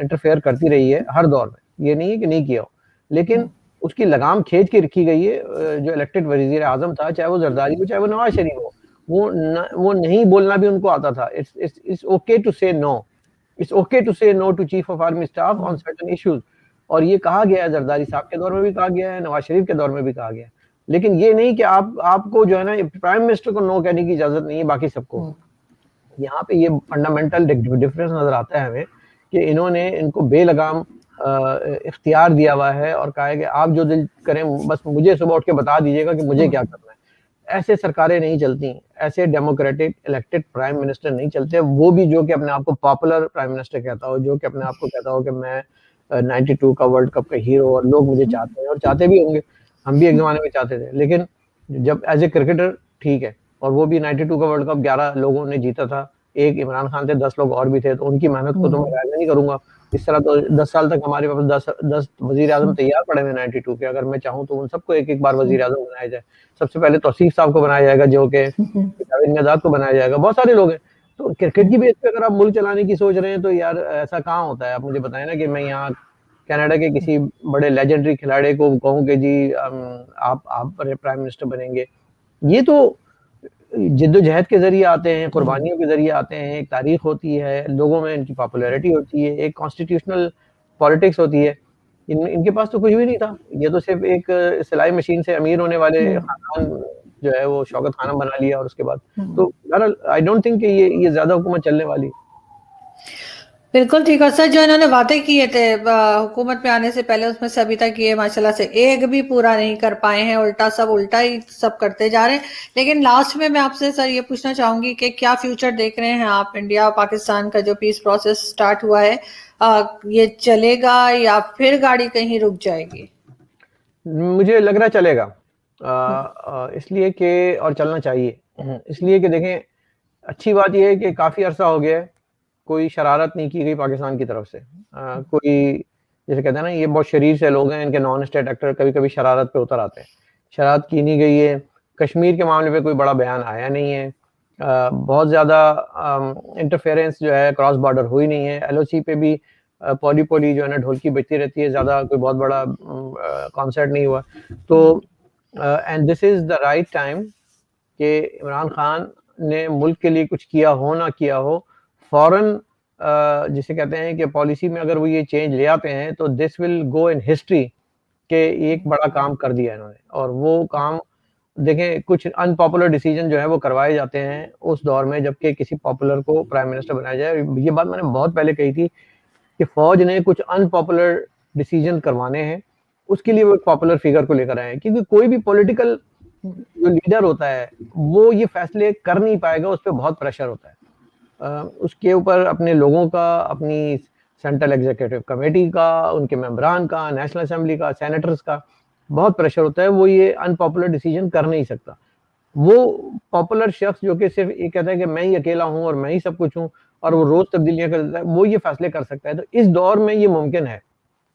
इंटरफेयर करती रही है, हर दौर में। ये नहीं है कि नहीं किया हो। लेकिन उसकी लगाम खींच के रखी गई है। जो इलेक्टेड वज़ीर-ए-आज़म था, चाहे वो ज़रदारी हो, चाहे वो नवाज़ शरीफ हो, वो नहीं बोलना भी उनको आता था। It's okay to say no. It's okay to say no to chief of army staff on certain issues. और ये कहा गया है, ज़रदारी साहब के दौर में भी कहा गया है, नवाज़ शरीफ के दौर में भी कहा गया है। लेकिन ये नहीं कि आपको जो है ना, प्राइम मिनिस्टर को नो कहने की इजाज़त नहीं है, बाकी सबको। यहाँ पे ये फंडामेंटल डिफरेंस नज़र आता है हमें कि इन्होंने इनको बेलगाम इख्तियार दिया हुआ है और कहा है कि आप जो दिल करें, बस मुझे सुबह उठ के बता दीजिएगा कि मुझे क्या करना है। ऐसे सरकारें नहीं चलती, ऐसे डेमोक्रेटिक इलेक्टेड प्राइम मिनिस्टर नहीं चलते। वो भी जो कि अपने आप को पॉपुलर प्राइम मिनिस्टर कहता हो, जो कि अपने आप को कहता हो कि मैं 92 का वर्ल्ड कप का हीरो और लोग मुझे चाहते हैं, और चाहते भी होंगे। हम भी एक ज़माने में चाहते थे। लेकिन जब एज़ ए क्रिकेटर ठीक है, और वो भी 92 का वर्ल्ड कप 11 लोगों ने जीता था। एक इमरान खान थे, 10 लोग और भी थे, तो उनकी मेहनत को तो मैं गायब नहीं करूँगा। इस तरह तो 10 साल तक हमारे पास 10 वज़ीर-ए-आज़म तैयार पड़े हुए हैं 92 के। अगर मैं चाहूँ तो उन सबको एक-एक बार वज़ीर-ए-आज़म बनाया जाए। सबसे पहले तौसीफ साहब को बनाया जाएगा, जो कि जावेद निज़ाद को बनाया जाएगा। बहुत सारे लोग हैं। तो क्रिकेट की बेस पे अगर आप मुल्क चलाने की सोच रहे हैं, तो यार ऐसा कहाँ होता है? आप मुझे बताएँ ना कि मैं यहाँ कनाडा के किसी बड़े लेजेंडरी खिलाड़ी को कहूँ कि जी आप प्राइम मिनिस्टर बनेंगे। ये तो जिद्दोजहद के ज़रिए आते हैं, कुर्बानियों के ज़रिए आते हैं, एक तारीख़ होती है, लोगों में इनकी पॉपुलैरिटी होती है, एक कॉन्स्टिट्यूशनल पॉलिटिक्स होती है। इनके पास तो कुछ भी नहीं था। ये तो सिर्फ़ एक सिलाई मशीन से अमीर होने वाले ख़ानदान जो है वो शौकत खानम बना लिया, और उसके बाद तो बहरहाल आई डोंट थिंक कि ये ज़्यादा हुकूमत चलने वाली। बिल्कुल ठीक है सर। जो इन्होंने वादे किए थे हुकूमत में आने से पहले, उसमें से अभी तक ये माशाल्लाह से एक भी पूरा नहीं कर पाए हैं। उल्टा ही सब करते जा रहे हैं। लेकिन लास्ट में मैं आपसे सर ये पूछना चाहूंगी कि क्या फ्यूचर देख रहे हैं आप? इंडिया और पाकिस्तान का जो पीस प्रोसेस स्टार्ट हुआ है, ये चलेगा या फिर गाड़ी कहीं रुक जाएगी? मुझे लग रहा है चलेगा। इसलिए कि और चलना चाहिए। इसलिए कि देखें, अच्छी बात ये है कि काफ़ी अरसा हो गया है, कोई शरारत नहीं की गई पाकिस्तान की तरफ से। कोई जैसे कहते हैं ना, ये बहुत शरीर से लोग हैं, इनके नॉन स्टेट एक्टर कभी-कभी शरारत पे उतर आते हैं। शरारत की नहीं गई है। कश्मीर के मामले में कोई बड़ा बयान आया नहीं है। बहुत ज़्यादा इंटरफेरेंस जो है क्रॉस बॉर्डर हुई नहीं है। एलओसी पे भी पॉली-पॉली जो है ना ढोलकी बजती रहती है, ज़्यादा कोई बहुत बड़ा कॉन्सर्ट नहीं हुआ। तो and this is the right time कि इमरान खान ने मुल्क के लिए कुछ किया हो ना किया हो, फ़ौरन जिसे कहते हैं कि पॉलिसी में अगर वो ये चेंज ले आते हैं, तो this will go in history कि एक बड़ा काम कर दिया इन्होंने। और वो काम देखें, कुछ अनपॉपुलर डिसीजन जो है वो करवाए जाते हैं उस दौर में, जबकि किसी पॉपुलर को प्राइम मिनिस्टर बनाया जाए। ये बात मैंने बहुत पहले कही थी कि फ़ौज ने कुछ अनपॉपुलर डिसीजन करवाने हैं, उसके लिए वो एक पॉपुलर फिगर को लेकर आए हैं। क्योंकि कोई भी पॉलिटिकल जो लीडर होता है, वो ये फैसले कर नहीं पाएगा, उस पे बहुत प्रेशर होता है। उसके ऊपर अपने लोगों का, अपनी सेंट्रल एग्जीक्यूटिव कमेटी का, उनके मेंबरान का, नेशनल असेंबली का, सेनेटर्स का बहुत प्रेशर होता है। वो ये अनपॉपुलर डिसीजन कर नहीं सकता। वो पॉपुलर शख्स जो कि सिर्फ़ ये कहता है कि मैं ही अकेला हूँ और मैं ही सब कुछ हूँ, और वो रोज़ तब्दीलियाँ कर देता है, वो ये फैसले कर सकता है। तो इस दौर में ये मुमकिन है।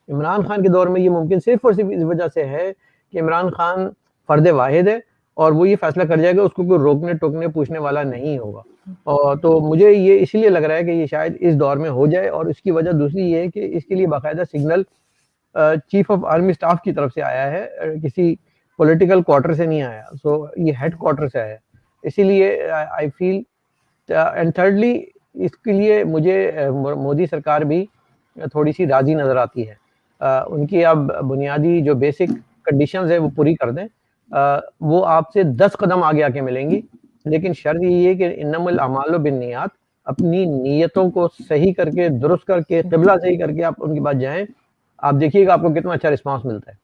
इमरान खान के दौर में ये मुमकिन सिर्फ़ और सिर्फ़ इस वजह से है कि इमरान खान फ़र्द वाहिद है, और वो ये फ़ैसला कर जाएगा, उसको कोई रोकने-टोकने, पूछने वाला नहीं होगा। और तो मुझे ये इसलिए लग रहा है कि ये शायद इस दौर में हो जाए, और इसकी वजह दूसरी ये है कि इसके लिए बाकायदा signal chief of army staff की तरफ से आया है, किसी पॉलिटिकल क्वार्टर से नहीं आया। सो ये हेडक्वार्टर से आया है। इसीलिए आई फील एंड थिर्डली इसके लिए मुझे मोदी सरकार भी थोड़ी-सी राज़ी नज़र आती है। उनकी अब बुनियादी जो बेसिक कंडीशंस है वो पूरी कर दें, वो आपसे 10 कदम आगे आके मिलेंगी। लेकिन शर्त यही है कि इन्नमल अमालु बिन्नियात, अपनी नीयतों को सही करके, दुरुस्त करके, क़िबला सही करके आप उनके पास जाएँ। आप देखिएगा आपको कितना अच्छा रिस्पॉन्स मिलता है।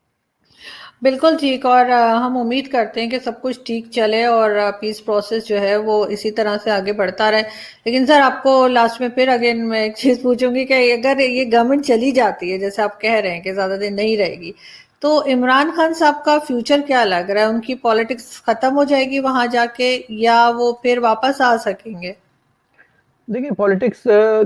बिल्कुल ठीक। और हम उम्मीद करते हैं कि सब कुछ ठीक चले और पीस प्रोसेस जो है वो इसी तरह से आगे बढ़ता रहे। लेकिन सर आपको लास्ट में फिर अगेन मैं एक चीज़ पूछूंगी कि अगर ये गवर्नमेंट चली जाती है जैसे आप कह रहे हैं कि ज़्यादा दिन नहीं रहेगी, तो इमरान खान साहब का फ्यूचर क्या लग रहा है? उनकी पॉलिटिक्स खत्म हो जाएगी वहां जाके या वो फिर वापस आ सकेंगे? देखिए पॉलिटिक्स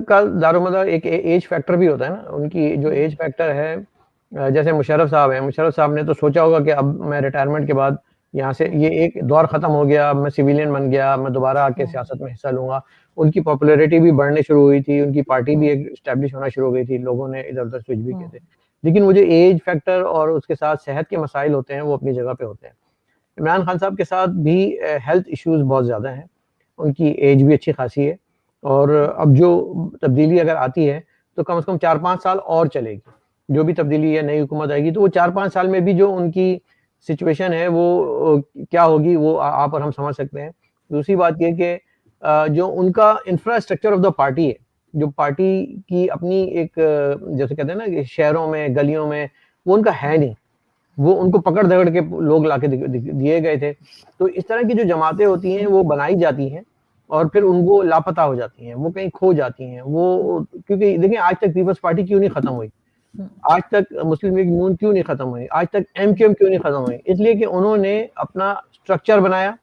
का दारोमदार एक एज फैक्टर भी होता है ना, उनकी जो एज फैक्टर है, जैसे मुशर्रफ साहब हैं, मुशर्रफ साहब ने तो सोचा होगा कि अब मैं रिटायरमेंट के बाद यहाँ से ये एक दौर ख़त्म हो गया, अब मैं सिविलियन बन गया, मैं दोबारा आके सियासत में हिस्सा लूँगा। उनकी पॉपुलैरिटी भी बढ़नी शुरू हुई थी, उनकी पार्टी भी एक एस्टैब्लिश होना शुरू हो गई थी, लोगों ने इधर-उधर स्विच भी किए थे। लेकिन वो जो एज फैक्टर और उसके साथ सेहत के मसाइल होते हैं, वो अपनी जगह पे होते हैं। इमरान खान साहब के साथ भी हेल्थ इश्यूज़ बहुत ज़्यादा हैं, उनकी एज भी अच्छी खासी है और अब जो तब्दीली अगर आती है, तो कम से कम 4-5 साल और चलेगी। जो भी तब्दीली या नई हुकूमत आएगी, तो वो 4-5 साल में भी जो उनकी सिचुएशन है, वो क्या होगी, वो आप और हम समझ सकते हैं। दूसरी बात ये कि जो उनका इंफ्रास्ट्रक्चर ऑफ द पार्टी है, जो पार्टी की अपनी एक जैसे कहते हैं ना कि शहरों में, गलियों में, वो उनका है नहीं। वो उनको पकड़-दकड़ के लोग लाके दिए गए थे। तो इस तरह की जो जमातें होती हैं, वो बनाई जाती हैं और फिर उनको लापता हो जाती हैं, वो कहीं खो जाती हैं। वो क्योंकि देखिए आज तक पीपल्स पार्टी क्यों नहीं खत्म हुई? आज तक मुस्लिम लीग नून क्यों नहीं खत्म हुई? आज तक एमक्यूएम क्यों नहीं खत्म हुई? इसलिए कि उन्होंने अपना स्ट्रक्चर बनाया,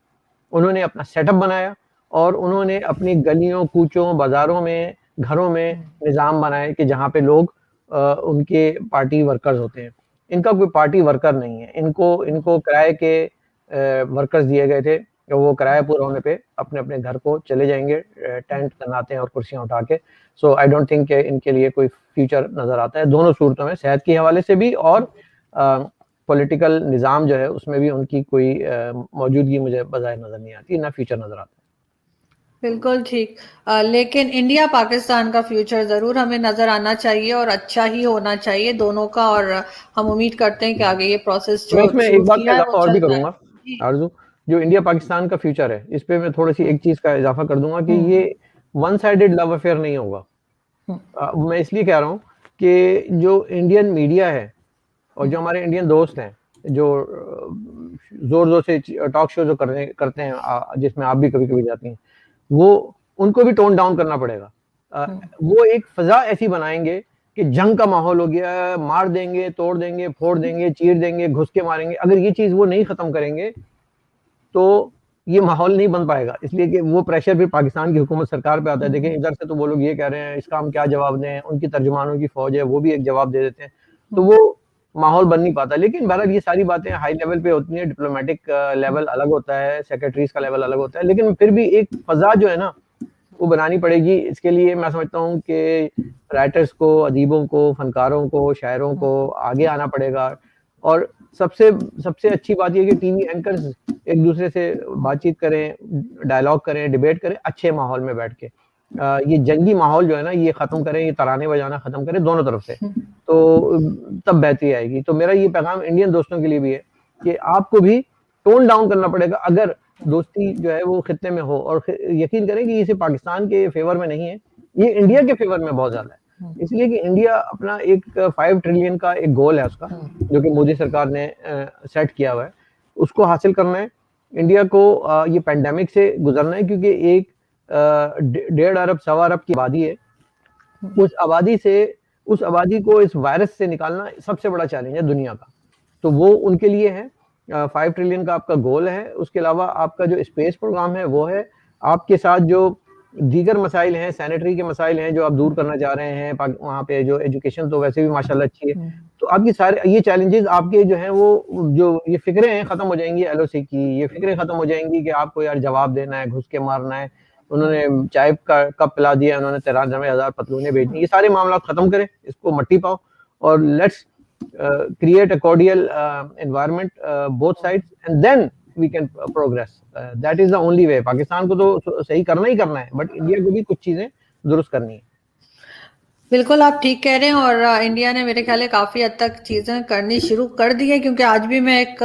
उन्होंने अपना सेटअप बनाया और उन्होंने अपनी गलियों, कूचों, बाज़ारों में, घरों में निज़ाम बनाए कि जहाँ पे लोग उनके पार्टी वर्कर्स होते हैं। इनका कोई पार्टी वर्कर नहीं है। इनको इनको किराए के वर्कर्स दिए गए थे। वो किराया पूरा होने पे अपने-अपने घर को चले जाएँगे टेंट तनाते हैं और कुर्सियाँ उठा के। सो आई डोंट थिंक कि इनके लिए कोई फ्यूचर नज़र आता है। दोनों सूरतों में सेहत के हवाले से भी और पॉलिटिकल निज़ाम जो है उसमें भी उनकी कोई मौजूदगी मुझे बज़ाहिर नज़र नहीं आती, ना फ्यूचर नज़र आता है। बिल्कुल ठीक। लेकिन इंडिया पाकिस्तान का फ्यूचर ज़रूर हमें नज़र आना चाहिए और अच्छा ही होना चाहिए दोनों का। और हम उम्मीद करते हैं कि आगे ये प्रोसेस मैं जो इसमें शुरू एक बात का किया है वो इज़ाफ़ा और भी चलता है। करूँगा, जी। आरज़ू, जो इंडिया पाकिस्तान का फ्यूचर है, इस पे मैं थोड़ी-सी एक चीज़ का इज़ाफ़ा कर दूँगा कि हुँ, ये वन साइडेड लव अफ़ेयर नहीं होगा। हुँ, मैं इसलिए कह रहा हूँ कि जो इंडियन मीडिया है और हुँ, जो हमारे इंडियन दोस्त हैं, जो ज़ोर-ज़ोर से टॉक शो जो करते हैं जिसमें आप भी कभी-कभी जाती हैं, वो उनको भी टोन डाउन करना पड़ेगा। अ, हुँ, वो एक फ़ज़ा ऐसी बनाएँगे कि जंग का माहौल हो गया, मार देंगे, तोड़ देंगे, फोड़ देंगे, चीर देंगे, घुस के मारेंगे। अगर ये चीज़ वो नहीं ख़त्म करेंगे, तो ये माहौल नहीं बन पाएगा। इसलिए कि वो प्रेशर फिर पाकिस्तान की हुकूमत सरकार पे आता है। देखें इधर से तो वो लोग ये कह रहे हैं, इसका हम क्या जवाब दें? उनकी तर्जुमानों की फ़ौज है, वो भी एक जवाब दे देते हैं। तो हुँ, वो माहौल बन नहीं पाता। लेकिन बहरहाल ये सारी बातें हाई लेवल पे होती हैं, डिप्लोमैटिक लेवल अलग होता है, सेक्रेटरीज़ का लेवल अलग होता है। लेकिन फिर भी एक फ़ज़ा जो है ना, वो बनानी पड़ेगी। इसके लिए मैं समझता हूँ कि राइटर्स को, अदीबों को, फ़नकारों को, शायरों हुँ, को आगे आना पड़ेगा और सबसे सबसे अच्छी बात ये है कि टीवी एंकर्स एक-दूसरे से बातचीत करें, डायलॉग करें, डिबेट करें अच्छे माहौल में बैठ के। ये जंगी माहौल जो है ना, ये ख़त्म करें, ये तराने बजाना ख़त्म करें दोनों तरफ से। तो तब बेहतरी आएगी। तो मेरा ये पैगाम इंडियन दोस्तों के लिए भी है कि आपको भी टोन डाउन करना पड़ेगा अगर दोस्ती जो है वो खित्ते में हो और यकीन करें कि ये सिर्फ़ पाकिस्तान के फ़ेवर में नहीं है, ये इंडिया के फ़ेवर में बहुत ज़्यादा है। हुँ, इसलिए कि इंडिया अपना एक 5 ट्रिलियन का एक गोल है उसका, हुँ, जो कि मोदी सरकार ने सेट किया हुआ है। उसको हासिल करना है। इंडिया को ये पैंडेमिक से गुज़रना है क्योंकि एक डेढ़ अरब, सवा अरब की आबादी है। हुँ, उस आबादी से उस आबादी को इस वायरस से निकालना सबसे बड़ा चैलेंज है दुनिया का। तो वो उनके लिए है 5 ट्रिलियन का आपका गोल है, उसके अलावा आपका जो स्पेस प्रोग्राम है वो है, आपके साथ जो दीगर मसाइल हैं, सैनिटरी के मसाइल हैं जो आप दूर करना चाह रहे हैं, वहाँ पे जो एजुकेशन तो वैसे भी माशाल्लाह अच्छी है। हुँ, तो आपकी सारे ये चैलेंजेज़ आपके जो हैं वो जो ये फ़िक्रें हैं ख़त्म हो जाएँगी एलओसी की, ये फ़िक्रें ख़त्म हो जाएँगी कि आपको यार जवाब देना है, घुस के मारना है, उन्होंने चाय का कप पिला दिया, उन्होंने 93,000 पतलूनें बेच दी, ये सारे मामलात ख़त्म करें, इसको मट्टी पाओ और let's create a cordial environment both sides and then we can progress that is the only way Pakistan को तो सही करना ही करना है बट इंडिया को भी कुछ चीजें दुरुस्त करनी है बिल्कुल आप ठीक कह रहे हैं। और इंडिया ने मेरे ख्याल है काफ़ी हद तक चीज़ें करनी शुरू कर दी है, क्योंकि आज भी मैं एक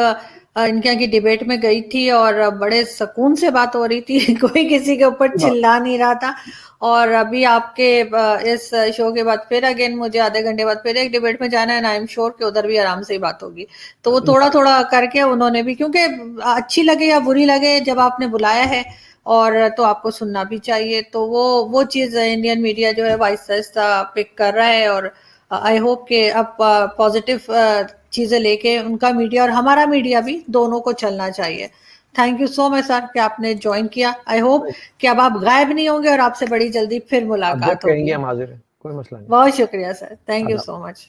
इनके यहाँ की डिबेट में गई थी और बड़े सुकून से बात हो रही थी कोई किसी के ऊपर चिल्ला नहीं रहा था। और अभी आपके इस शो के बाद फिर अगेन मुझे आधे घंटे बाद फिर एक डिबेट में जाना है, एंड आई एम श्योर कि उधर भी आराम से ही बात होगी। तो वो थोड़ा थोड़ा करके उन्होंने भी, क्योंकि अच्छी लगे या बुरी लगे, जब आपने बुलाया है और तो आपको सुनना भी चाहिए। तो वो चीज इंडियन मीडिया जो है वाइस पिक कर रहा है। और आई होप कि अब पॉजिटिव चीजें लेके उनका मीडिया और हमारा मीडिया भी दोनों को चलना चाहिए। Thank you so much sir कि आपने ज्वाइन किया। आई होप कि अब आप गायब नहीं होंगे और आपसे बड़ी जल्दी फिर आप जब मुलाकात कहेंगे होगी। हम हाजिर हैं, कोई मसला नहीं। बहुत शुक्रिया सर, थैंक यू आदाब। So much.